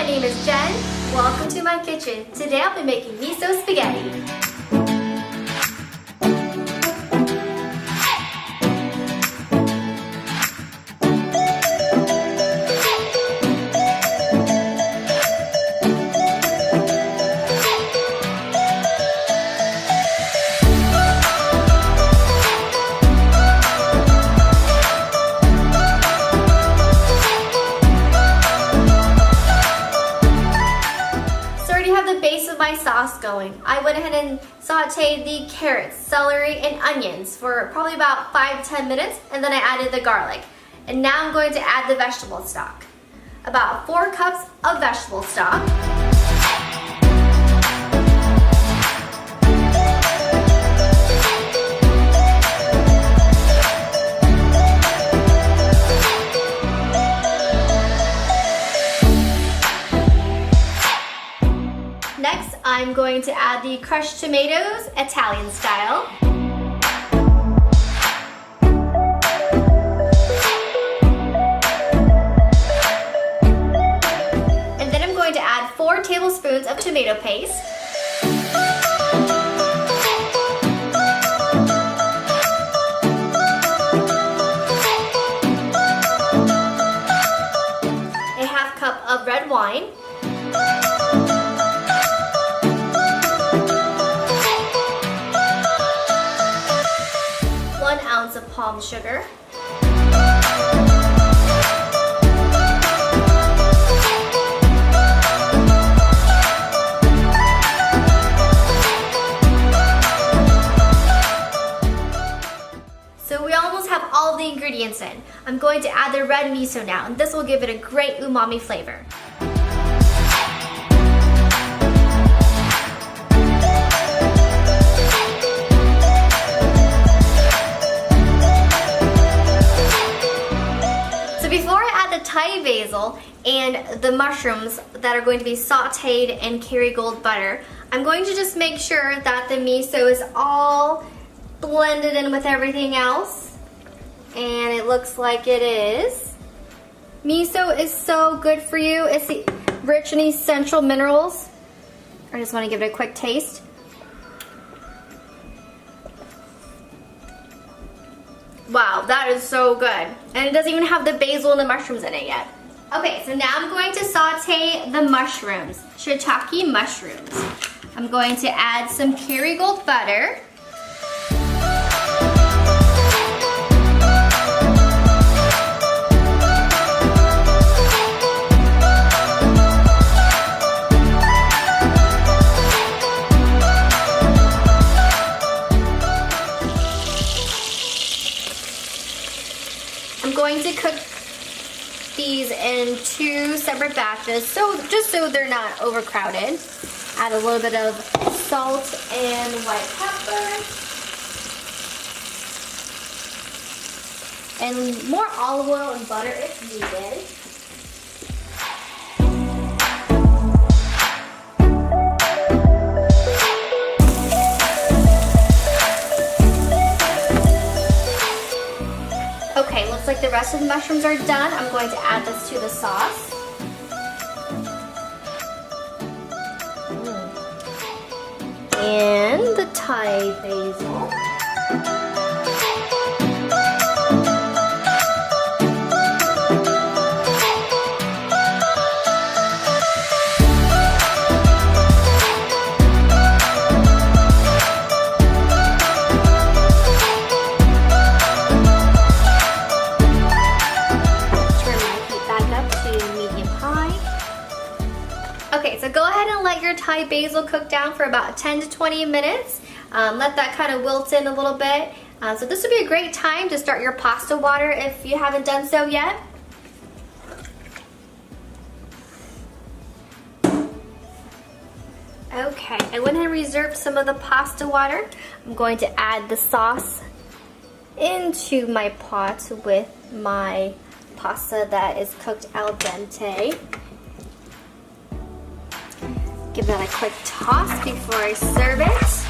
my name is Jen. Welcome to my kitchen. Today I'll be making miso spaghetti. The base of my sauce going. I went ahead and sauteed the carrots, celery, and onions for probably about 5-10 minutes, and then I added the garlic. And now I'm going to add the vegetable stock. About 4 cups of vegetable stock. Next, I'm going to add the crushed tomatoes, Italian style. And then I'm going to add 4 tablespoons of tomato paste. A half cup of red wine. 1 ounce of palm sugar. So we almost have all the ingredients in. I'm going to add the red miso now, and this will give it a great umami flavor. Before I add the Thai basil and the mushrooms that are going to be sauteed in Kerrygold butter, I'm going to just make sure that the miso is all blended in with everything else. And it looks like it is. Miso is so good for you. It's rich in essential minerals. I just want to give it a quick taste. Wow, that is so good. And it doesn't even have the basil and the mushrooms in it yet. Okay, so now I'm going to saute the mushrooms, shiitake mushrooms. I'm going to add some Kerrygold butter. I'm going to cook these in 2 separate batches, just so they're not overcrowded. Add a little bit of salt and white pepper. And more olive oil and butter if needed. Okay, looks like the rest of the mushrooms are done. I'm going to add this to the sauce. And the Thai basil. Okay, so go ahead and let your Thai basil cook down for about 10 to 20 minutes. Let that kind of wilt in a little bit. So this would be a great time to start your pasta water if you haven't done so yet. Okay, I went ahead and reserved some of the pasta water. I'm going to add the sauce into my pot with my pasta that is cooked al dente. Give that a quick toss before I serve it.